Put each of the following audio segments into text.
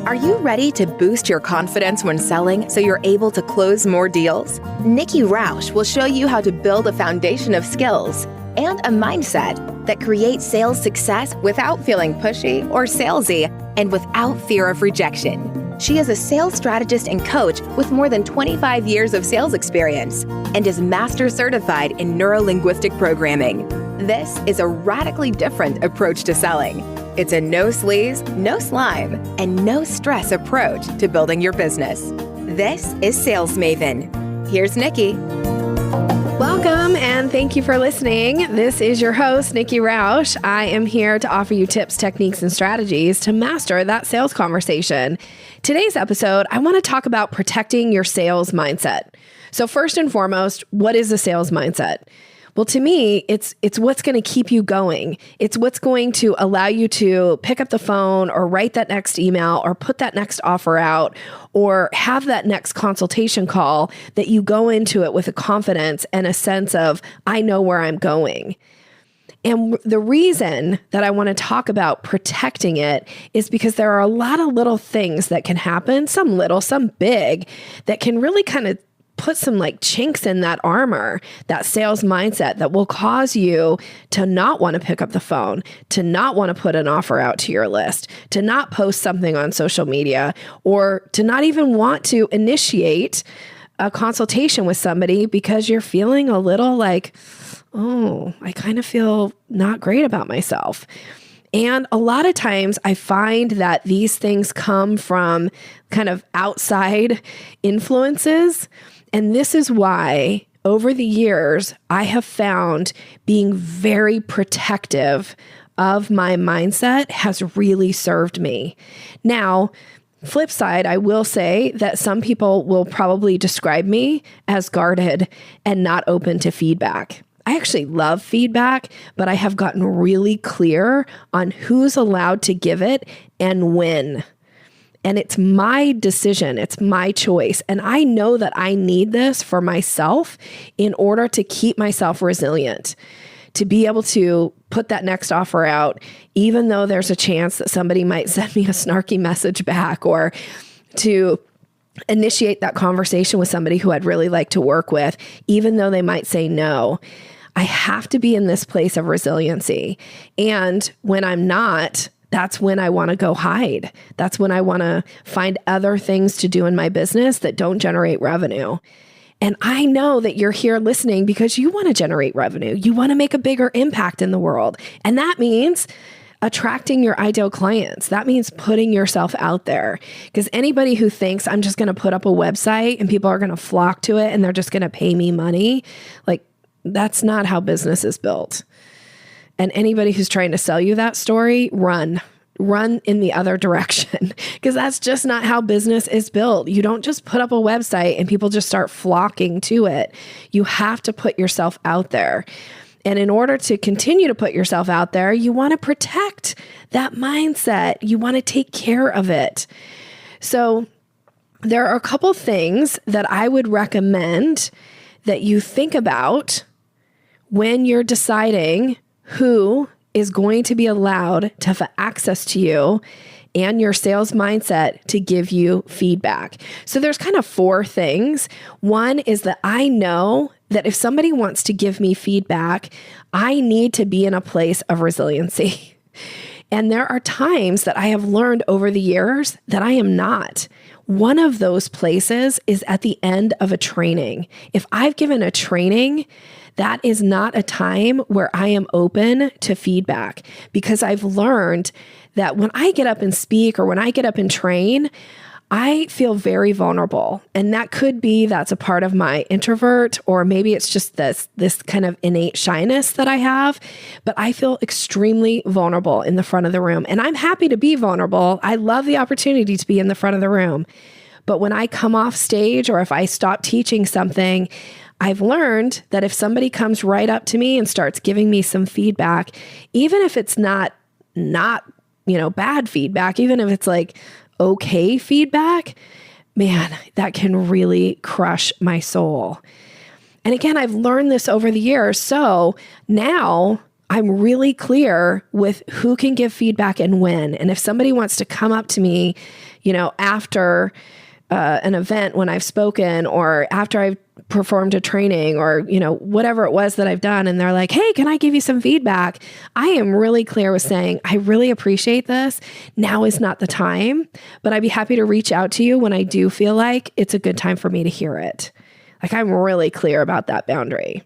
Are you ready to boost your confidence when selling so you're able to close more deals? Nikki Rausch will show you how to build a foundation of skills and a mindset that creates sales success without feeling pushy or salesy and without fear of rejection. She is a sales strategist and coach with more than 25 years of sales experience and is master certified in neuro-linguistic programming. This is a radically different approach to selling. It's a no sleaze, no slime, and no stress approach to building your business. This is Sales Maven. Here's Nikki. Welcome and thank you for listening. This is your host, Nikki Rausch. I am here to offer you tips, techniques, and strategies to master that sales conversation. Today's episode, I want to talk about protecting your sales mindset. So first and foremost, what is a sales mindset? Well, to me, it's what's going to keep you going. It's what's going to allow you to pick up the phone or write that next email or put that next offer out or have that next consultation call that you go into it with a confidence and a sense of, I know where I'm going. And the reason that I want to talk about protecting it is because there are a lot of little things that can happen, some little, some big, that can really kind of put some like chinks in that armor, that sales mindset that will cause you to not want to pick up the phone, to not want to put an offer out to your list, to not post something on social media, or to not even want to initiate a consultation with somebody because you're feeling a little like, oh, I kind of feel not great about myself. And a lot of times I find that these things come from kind of outside influences. And this is why over the years, I have found being very protective of my mindset has really served me. Now, flip side, I will say that some people will probably describe me as guarded and not open to feedback. I actually love feedback, but I have gotten really clear on who's allowed to give it and when. And it's my decision. It's my choice. And I know that I need this for myself in order to keep myself resilient, to be able to put that next offer out, even though there's a chance that somebody might send me a snarky message back, or to initiate that conversation with somebody who I'd really like to work with, even though they might say no. I have to be in this place of resiliency. And when I'm not, that's when I want to go hide. That's when I want to find other things to do in my business that don't generate revenue. And I know that you're here listening because you want to generate revenue. You want to make a bigger impact in the world. And that means attracting your ideal clients. That means putting yourself out there. Because anybody who thinks I'm just going to put up a website and people are going to flock to it and they're just going to pay me money, like that's not how business is built. And anybody who's trying to sell you that story, run in the other direction, because that's just not how business is built. You don't just put up a website and people just start flocking to it. You have to put yourself out there. And in order to continue to put yourself out there, you want to protect that mindset. You want to take care of it. So there are a couple things that I would recommend that you think about when you're deciding who is going to be allowed to have access to you and your sales mindset to give you feedback. So there's kind of four things. One is that I know that if somebody wants to give me feedback, I need to be in a place of resiliency. And there are times that I have learned over the years that I am not. One of those places is at the end of a training. If I've given a training, that is not a time where I am open to feedback, because I've learned that when I get up and speak or when I get up and train, I feel very vulnerable. And that could be that's a part of my introvert, or maybe it's just this kind of innate shyness that I have, but I feel extremely vulnerable in the front of the room. And I'm happy to be vulnerable. I love the opportunity to be in the front of the room. But when I come off stage or if I stop teaching something, I've learned that if somebody comes right up to me and starts giving me some feedback, even if it's not bad feedback, even if it's like okay feedback, man, that can really crush my soul. And again, I've learned this over the years. So now I'm really clear with who can give feedback and when. And if somebody wants to come up to me, after an event when I've spoken or after I've performed a training or, whatever it was that I've done, and they're like, hey, can I give you some feedback? I am really clear with saying, I really appreciate this. Now is not the time, but I'd be happy to reach out to you when I do feel like it's a good time for me to hear it. Like, I'm really clear about that boundary.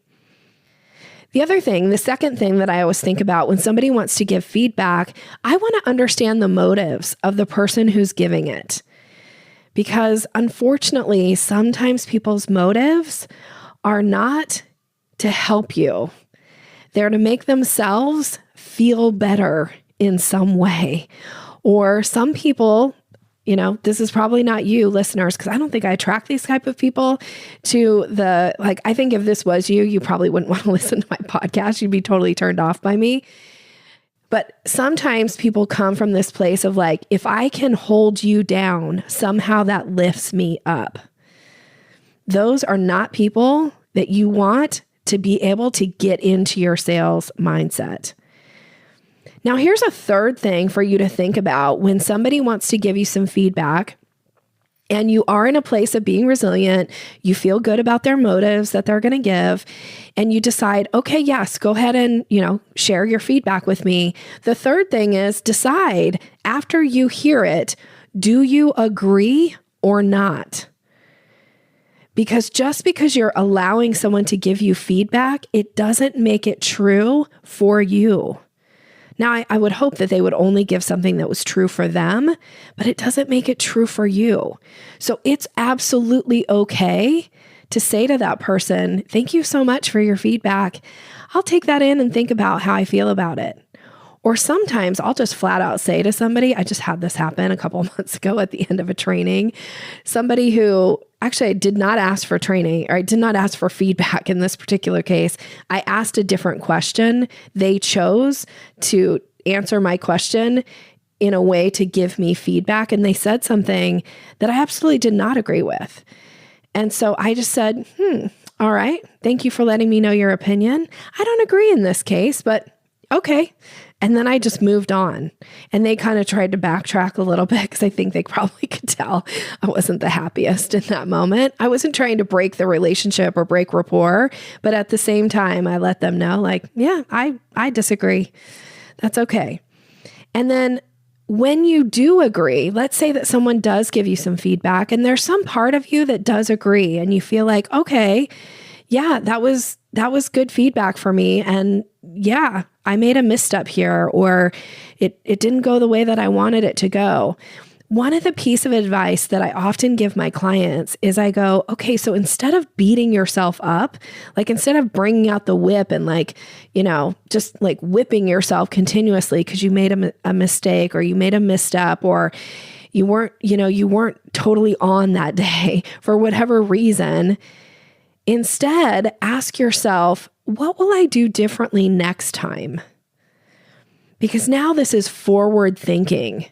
The second thing that I always think about when somebody wants to give feedback, I want to understand the motives of the person who's giving it. Because unfortunately, sometimes people's motives are not to help you. They're to make themselves feel better in some way. Or some people, this is probably not you listeners, because I don't think I attract these type of people to I think if this was you probably wouldn't want to listen to my podcast. You'd be totally turned off by me. But sometimes people come from this place of if I can hold you down, somehow that lifts me up. Those are not people that you want to be able to get into your sales mindset. Now, here's a third thing for you to think about when somebody wants to give you some feedback and you are in a place of being resilient, you feel good about their motives that they're going to give, and you decide, okay, yes, go ahead and, share your feedback with me. The third thing is decide after you hear it, do you agree or not? Because just because you're allowing someone to give you feedback, it doesn't make it true for you. Now, I would hope that they would only give something that was true for them, but it doesn't make it true for you. So it's absolutely okay to say to that person, thank you so much for your feedback. I'll take that in and think about how I feel about it. Or sometimes I'll just flat out say to somebody, I just had this happen a couple of months ago at the end of a training, somebody who actually I did not ask for training, or I did not ask for feedback in this particular case. I asked a different question. They chose to answer my question in a way to give me feedback. And they said something that I absolutely did not agree with. And so I just said, all right, thank you for letting me know your opinion. I don't agree in this case, but okay. And then I just moved on, and they kind of tried to backtrack a little bit because I think they probably could tell I wasn't the happiest in that moment. I wasn't trying to break the relationship or break rapport, but at the same time, I let them know yeah, I disagree. That's okay. And then when you do agree, let's say that someone does give you some feedback and there's some part of you that does agree and you feel like, okay, yeah, that was good feedback for me. And yeah, I made a misstep here, or it didn't go the way that I wanted it to go. One of the pieces of advice that I often give my clients is I go, okay, so instead of beating yourself up, instead of bringing out the whip and just whipping yourself continuously because you made a mistake or you made a misstep or you weren't totally on that day for whatever reason, instead ask yourself, what will I do differently next time? Because now this is forward thinking.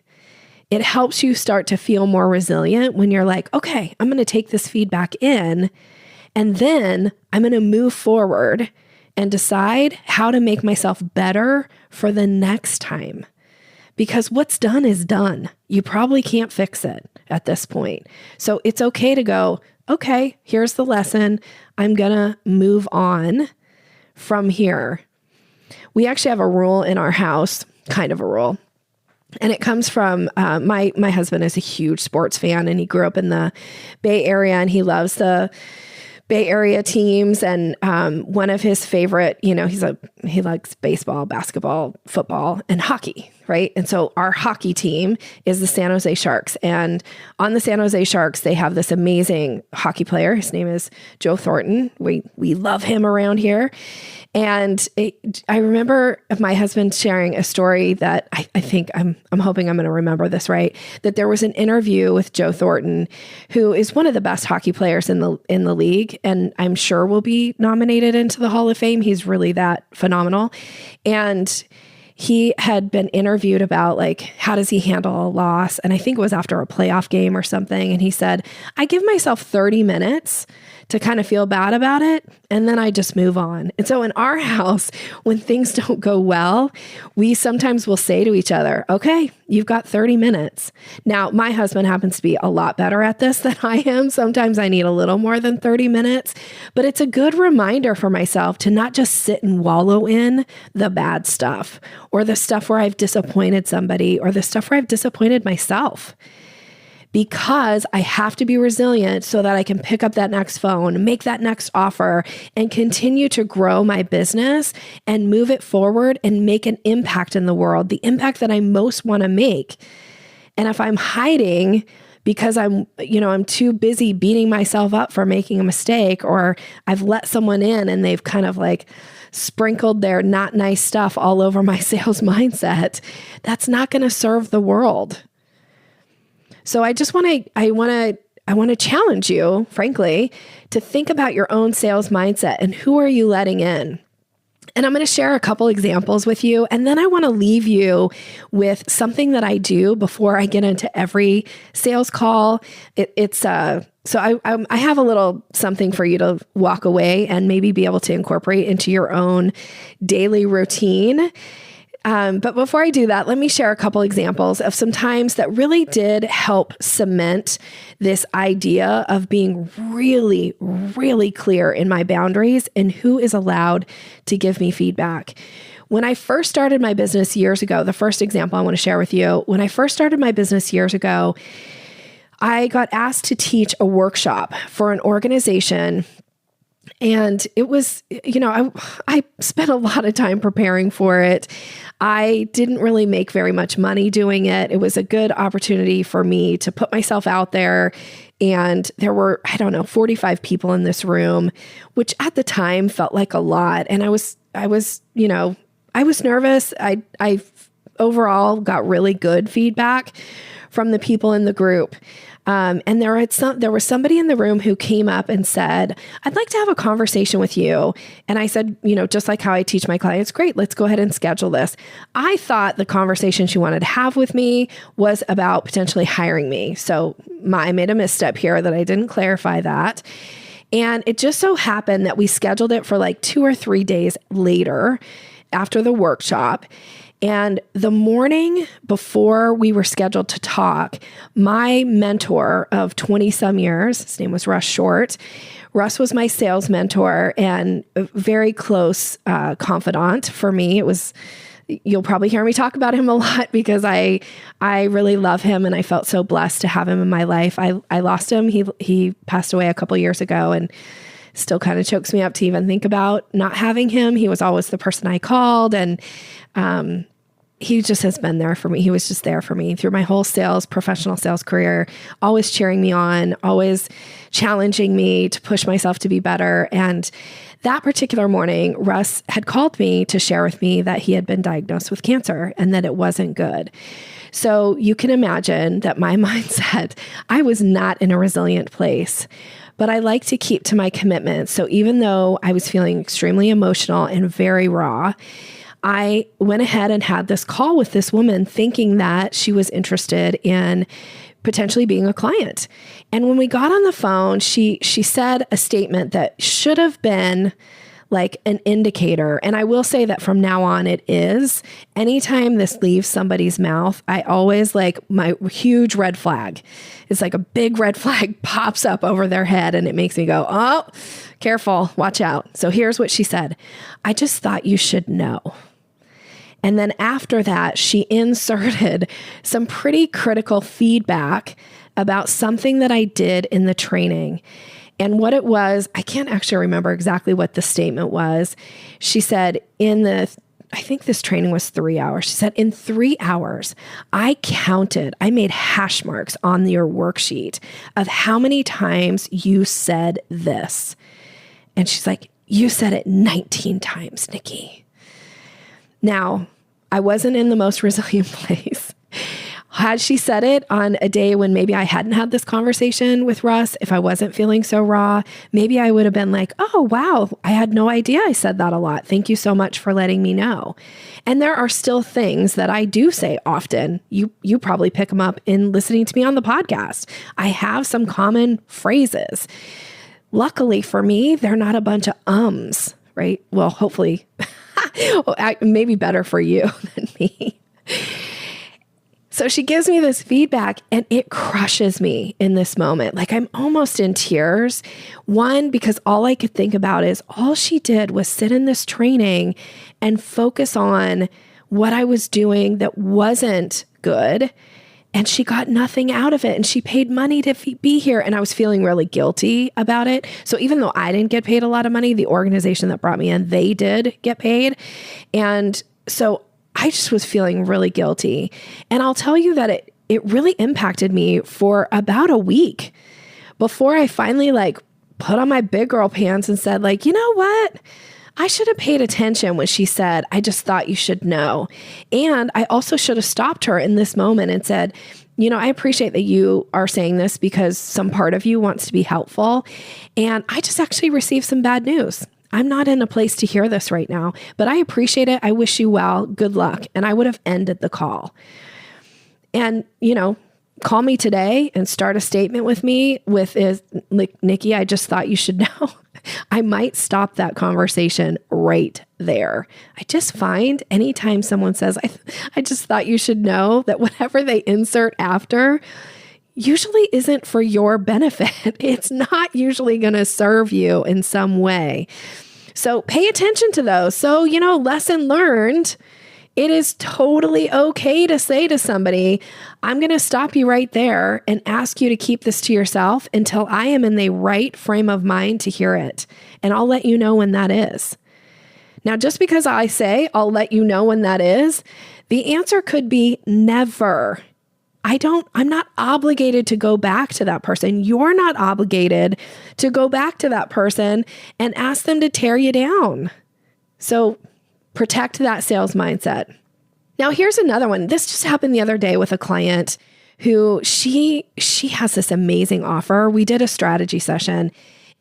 It helps you start to feel more resilient when you're like, okay, I'm going to take this feedback in, and then I'm going to move forward and decide how to make myself better for the next time. Because what's done is done. You probably can't fix it at this point. So it's okay to go, okay, here's the lesson. I'm going to move on from here. We actually have a rule in our house, kind of a rule. And it comes from my husband is a huge sports fan, and he grew up in the Bay Area, and he loves the Bay Area teams. And one of his favorite, he likes baseball, basketball, football, and hockey, right? And so our hockey team is the San Jose Sharks. And on the San Jose Sharks, they have this amazing hockey player. His name is Joe Thornton. We love him around here. And I remember my husband sharing a story that I think I'm hoping I'm going to remember this right, that there was an interview with Joe Thornton, who is one of the best hockey players in the league, and I'm sure will be nominated into the Hall of Fame. He's really that phenomenal. And he had been interviewed about how does he handle a loss? And I think it was after a playoff game or something. And he said, I give myself 30 minutes to kind of feel bad about it. And then I just move on. And so in our house, when things don't go well, we sometimes will say to each other, okay, you've got 30 minutes. Now, my husband happens to be a lot better at this than I am. Sometimes I need a little more than 30 minutes, but it's a good reminder for myself to not just sit and wallow in the bad stuff or the stuff where I've disappointed somebody or the stuff where I've disappointed myself. Because I have to be resilient so that I can pick up that next phone, make that next offer, and continue to grow my business and move it forward and make an impact in the world, the impact that I most want to make. And if I'm hiding because I'm too busy beating myself up for making a mistake, or I've let someone in and they've kind of like sprinkled their not nice stuff all over my sales mindset, that's not going to serve the world. So I want to challenge you, frankly, to think about your own sales mindset and who are you letting in? And I'm going to share a couple examples with you. And then I want to leave you with something that I do before I get into every sales call. So I have a little something for you to walk away and maybe be able to incorporate into your own daily routine. But before I do that, let me share a couple examples of some times that really did help cement this idea of being really, really clear in my boundaries and who is allowed to give me feedback. When I first started my business years ago, the first example I want to share with you, when I first started my business years ago, I got asked to teach a workshop for an organization. And it was, I spent a lot of time preparing for it. I didn't really make very much money doing it. It was a good opportunity for me to put myself out there. And there were, 45 people in this room, which at the time felt like a lot. And I was nervous. I overall got really good feedback from the people in the group. And there was somebody in the room who came up and said, I'd like to have a conversation with you. And I said, just like how I teach my clients, great, let's go ahead and schedule this. I thought the conversation she wanted to have with me was about potentially hiring me. So I made a misstep here that I didn't clarify that. And it just so happened that we scheduled it for like 2 or 3 days later after the workshop. And the morning before we were scheduled to talk, my mentor of 20 some years, his name was Russ Short. Russ was my sales mentor and a very close confidant for me. You'll probably hear me talk about him a lot because I really love him and I felt so blessed to have him in my life. I lost him. He passed away a couple years ago and still kind of chokes me up to even think about not having him. He was always the person I called, and he just has been there for me. He was just there for me through my whole professional sales career, always cheering me on, always challenging me to push myself to be better. And that particular morning, Russ had called me to share with me that he had been diagnosed with cancer and that it wasn't good. So you can imagine that my mindset, I was not in a resilient place. But I like to keep to my commitments. So even though I was feeling extremely emotional and very raw, I went ahead and had this call with this woman thinking that she was interested in potentially being a client. And when we got on the phone, she said a statement that should have been like an indicator. And I will say that from now on it is. Anytime this leaves somebody's mouth, I always my huge red flag. It's like a big red flag pops up over their head and it makes me go, oh, careful, watch out. So here's what she said. I just thought you should know. And then after that, she inserted some pretty critical feedback about something that I did in the training. And what it was, I can't actually remember exactly what the statement was. She said I think this training was 3 hours. She said, in 3 hours, I made hash marks on your worksheet of how many times you said this. And she's like, you said it 19 times, Nikki. Now, I wasn't in the most resilient place. Had she said it on a day when maybe I hadn't had this conversation with Russ, if I wasn't feeling so raw, maybe I would have been like, oh, wow, I had no idea I said that a lot. Thank you so much for letting me know. And there are still things that I do say often. You probably pick them up in listening to me on the podcast. I have some common phrases. Luckily for me, they're not a bunch of ums, right? Well, hopefully, maybe better for you than me. So she gives me this feedback and it crushes me in this moment. Like I'm almost in tears. One, because all I could think about is all she did was sit in this training and focus on what I was doing that wasn't good. And she got nothing out of it. And she paid money to be here. And I was feeling really guilty about it. So even though I didn't get paid a lot of money, the organization that brought me in, they did get paid. And so I just was feeling really guilty. And I'll tell you that it really impacted me for about a week before I finally put on my big girl pants and said you know what? I should have paid attention when she said, I just thought you should know. And I also should have stopped her in this moment and said, I appreciate that you are saying this because some part of you wants to be helpful. And I just actually received some bad news. I'm not in a place to hear this right now, but I appreciate it. I wish you well. Good luck. And I would have ended the call. And, call me today and start a statement with me Nikki, I just thought you should know. I might stop that conversation right there. I just find anytime someone says, I just thought you should know, that whatever they insert after usually isn't for your benefit. It's not usually going to serve you in some way. So pay attention to those. So, lesson learned. It is totally okay to say to somebody, I'm going to stop you right there and ask you to keep this to yourself until I am in the right frame of mind to hear it. And I'll let you know when that is. Now, just because I say I'll let you know when that is, the answer could be never. I'm not obligated to go back to that person. You're not obligated to go back to that person and ask them to tear you down. So protect that sales mindset. Now, here's another one. This just happened the other day with a client who she has this amazing offer. We did a strategy session,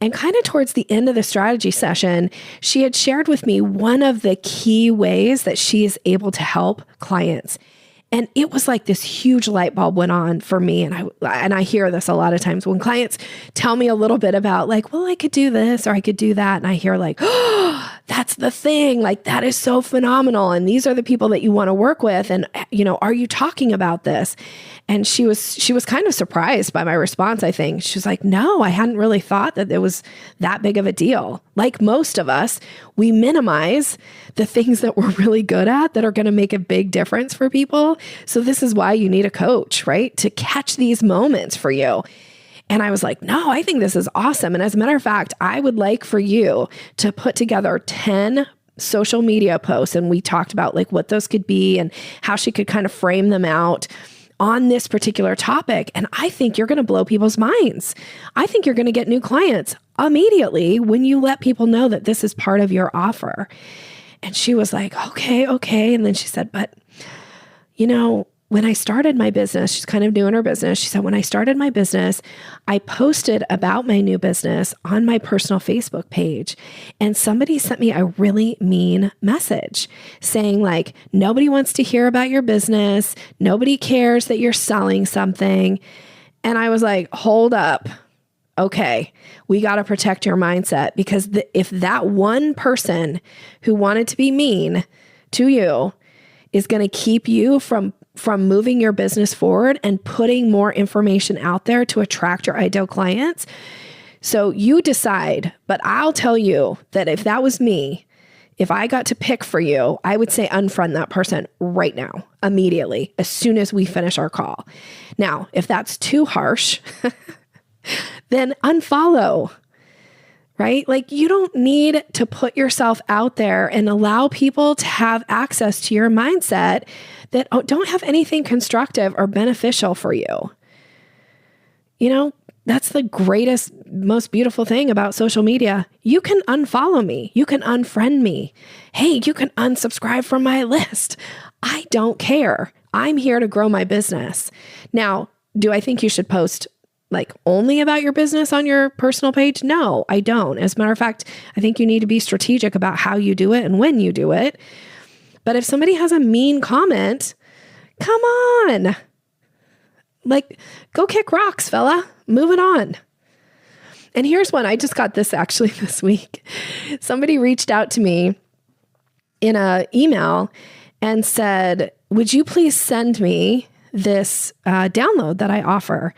and kind of towards the end of the strategy session, she had shared with me one of the key ways that she is able to help clients. And it was like this huge light bulb went on for me. And I hear this a lot of times when clients tell me a little bit about well, I could do this or I could do that. And I hear oh, that's the thing. That is so phenomenal. And these are the people that you want to work with. And, are you talking about this? And she was kind of surprised by my response, I think. She was like, no, I hadn't really thought that it was that big of a deal. Like most of us, we minimize the things that we're really good at that are going to make a big difference for people. So this is why you need a coach, right? To catch these moments for you. And I was like, no, I think this is awesome. And as a matter of fact, I would like for you to put together 10 social media posts. And we talked about what those could be and how she could kind of frame them out on this particular topic. And I think you're going to blow people's minds. I think you're going to get new clients immediately when you let people know that this is part of your offer. And she was like, okay. And then she said, but when I started my business, she's kind of new in her business. She said, when I started my business, I posted about my new business on my personal Facebook page. And somebody sent me a really mean message saying nobody wants to hear about your business. Nobody cares that you're selling something. And I was like, hold up. Okay, we got to protect your mindset because if that one person who wanted to be mean to you is going to keep you from moving your business forward and putting more information out there to attract your ideal clients. So you decide, but I'll tell you that if that was me, if I got to pick for you, I would say unfriend that person right now, immediately, as soon as we finish our call. Now, if that's too harsh, then unfollow. Right? You don't need to put yourself out there and allow people to have access to your mindset that don't have anything constructive or beneficial for you. That's the greatest, most beautiful thing about social media. You can unfollow me. You can unfriend me. Hey, you can unsubscribe from my list. I don't care. I'm here to grow my business. Now, do I think you should post only about your business on your personal page? No, I don't. As a matter of fact, I think you need to be strategic about how you do it and when you do it. But if somebody has a mean comment, come on. Go kick rocks, fella. Move it on. And here's one. I just got this actually this week. Somebody reached out to me in an email and said, would you please send me this download that I offer?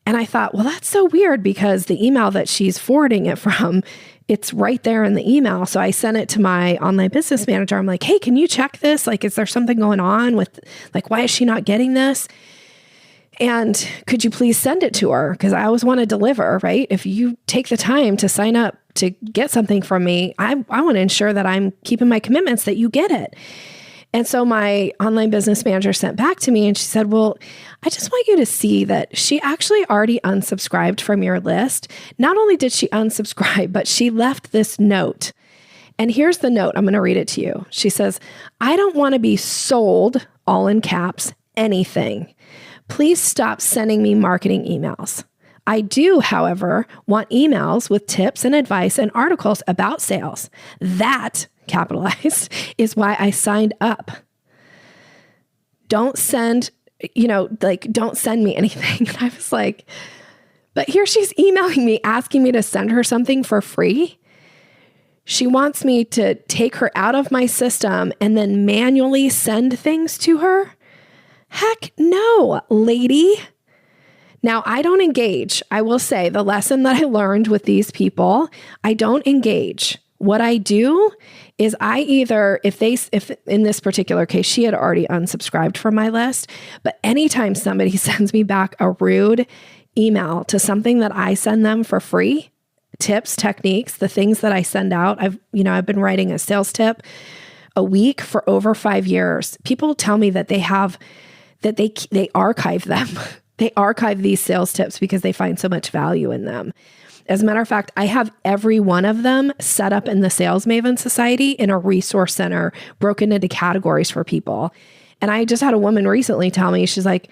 And I thought, well, that's so weird because the email that she's forwarding it from, it's right there in the email. So I sent it to my online business manager. I'm like, hey, can you check this? Like, is there something going on with, like, why is she not getting this? And could you please send it to her? Because I always want to deliver, right? If you take the time to sign up to get something from me, I want to ensure that I'm keeping my commitments, that you get it. And so my online business manager sent back to me and she said, well, I just want you to see that she actually already unsubscribed from your list. Not only did she unsubscribe, but she left this note. And here's the note. I'm going to read it to you. She says, I don't want to be sold, all in caps, anything. Please stop sending me marketing emails. I do, however, want emails with tips and advice and articles about sales. That, capitalized, is why I signed up. Don't send, don't send me anything. And I was like, but here she's emailing me, asking me to send her something for free. She wants me to take her out of my system and then manually send things to her. Heck no, lady. Now, I don't engage. I will say the lesson that I learned with these people, I don't engage. What I do is I either, if in this particular case, she had already unsubscribed from my list, but anytime somebody sends me back a rude email to something that I send them for free, tips, techniques, the things that I send out, I've been writing a sales tip a week for over 5 years. People tell me that they archive them. They archive these sales tips because they find so much value in them. As a matter of fact, I have every one of them set up in the Sales Maven Society in a resource center, broken into categories for people. And I just had a woman recently tell me, she's like,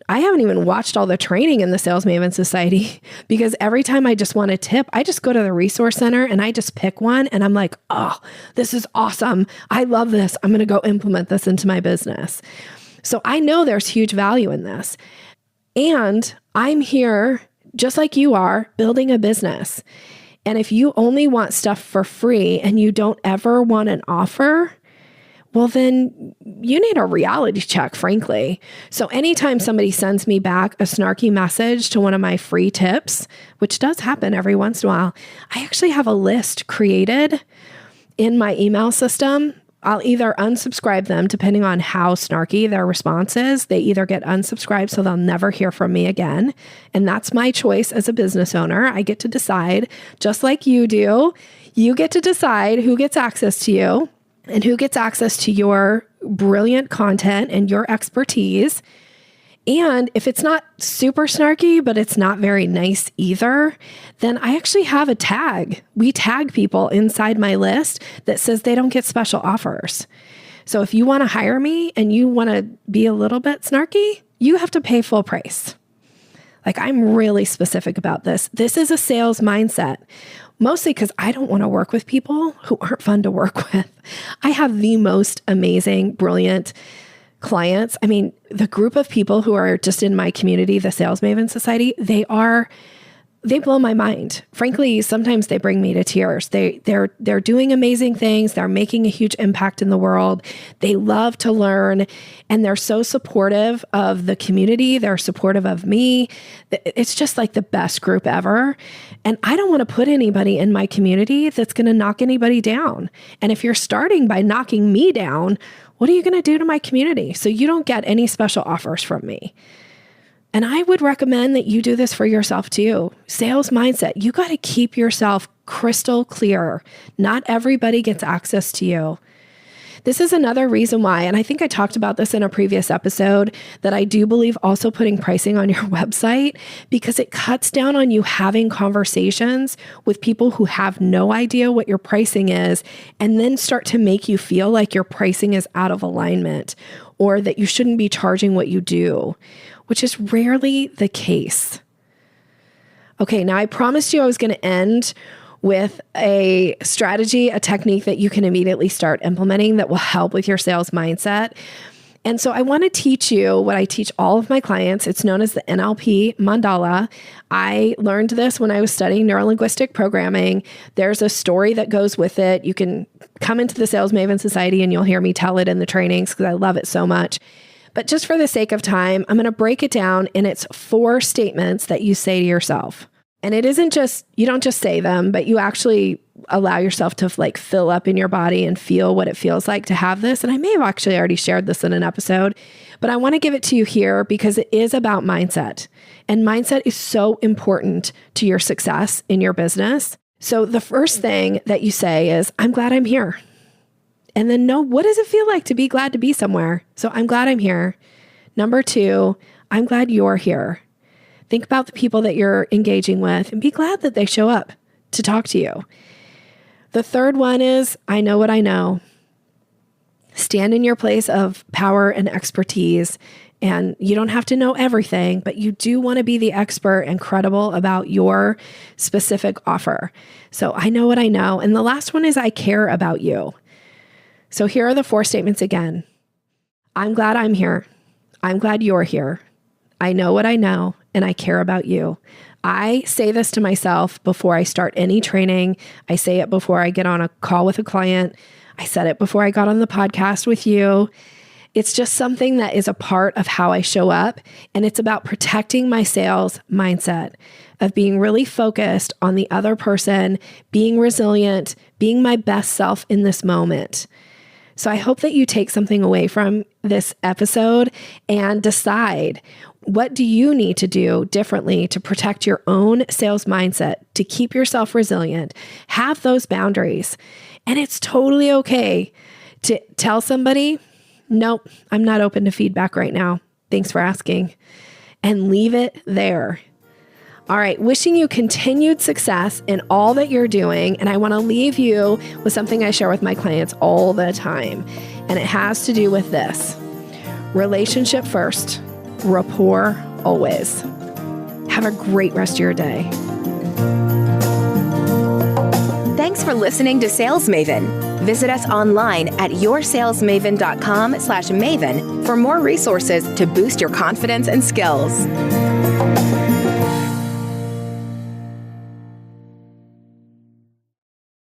I haven't even watched all the training in the Sales Maven Society because every time I just want a tip, I just go to the resource center and I just pick one and I'm like, oh, this is awesome. I love this. I'm going to go implement this into my business. So I know there's huge value in this. And I'm here, just like you are, building a business. And if you only want stuff for free and you don't ever want an offer, well, then you need a reality check, frankly. So anytime somebody sends me back a snarky message to one of my free tips, which does happen every once in a while, I actually have a list created in my email system. I'll either unsubscribe them depending on how snarky their response is. They either get unsubscribed so they'll never hear from me again. And that's my choice as a business owner. I get to decide, just like you do. You get to decide who gets access to you and who gets access to your brilliant content and your expertise. And if it's not super snarky, but it's not very nice either, then I actually have a tag. We tag people inside my list that says they don't get special offers. So if you want to hire me and you want to be a little bit snarky, you have to pay full price. Like, I'm really specific about this. This is a sales mindset, mostly because I don't want to work with people who aren't fun to work with. I have the most amazing, brilliant clients. I mean, the group of people who are just in my community, the Sales Maven Society, they blow my mind. Frankly, sometimes they bring me to tears. They're doing amazing things. They're making a huge impact in the world. They love to learn, and they're so supportive of the community. They're supportive of me. It's just like the best group ever. And I don't want to put anybody in my community that's going to knock anybody down. And if you're starting by knocking me down, what are you going to do to my community? So you don't get any special offers from me. And I would recommend that you do this for yourself too. Sales mindset. You got to keep yourself crystal clear. Not everybody gets access to you. This is another reason why, and I think I talked about this in a previous episode, that I do believe also putting pricing on your website, because it cuts down on you having conversations with people who have no idea what your pricing is and then start to make you feel like your pricing is out of alignment or that you shouldn't be charging what you do, which is rarely the case. Okay, now I promised you I was going to end with a strategy, a technique that you can immediately start implementing that will help with your sales mindset. And so I want to teach you what I teach all of my clients. It's known as the NLP mandala. I learned this when I was studying neurolinguistic programming. There's a story that goes with it. You can come into the Sales Maven Society and you'll hear me tell it in the trainings because I love it so much. But just for the sake of time, I'm going to break it down, and it's 4 statements that you say to yourself. And it isn't just, you don't just say them, but you actually allow yourself to fill up in your body and feel what it feels like to have this. And I may have actually already shared this in an episode, but I want to give it to you here because it is about mindset. And mindset is so important to your success in your business. So the first thing that you say is, I'm glad I'm here. And then know, what does it feel like to be glad to be somewhere? So I'm glad I'm here. Number 2, I'm glad you're here. Think about the people that you're engaging with and be glad that they show up to talk to you. The third one is, I know what I know. Stand in your place of power and expertise. And you don't have to know everything, but you do want to be the expert and credible about your specific offer. So I know what I know. And the last one is, I care about you. So here are the 4 statements again. I'm glad I'm here. I'm glad you're here. I know what I know, and I care about you. I say this to myself before I start any training. I say it before I get on a call with a client. I said it before I got on the podcast with you. It's just something that is a part of how I show up. And it's about protecting my sales mindset of being really focused on the other person, being resilient, being my best self in this moment. So I hope that you take something away from this episode and decide, what do you need to do differently to protect your own sales mindset, to keep yourself resilient, have those boundaries. And it's totally okay to tell somebody, nope, I'm not open to feedback right now. Thanks for asking. And leave it there. All right, wishing you continued success in all that you're doing. And I want to leave you with something I share with my clients all the time. And it has to do with this: relationship first, rapport always. Have a great rest of your day. Thanks for listening to Sales Maven. Visit us online at yoursalesmaven.com/maven for more resources to boost your confidence and skills.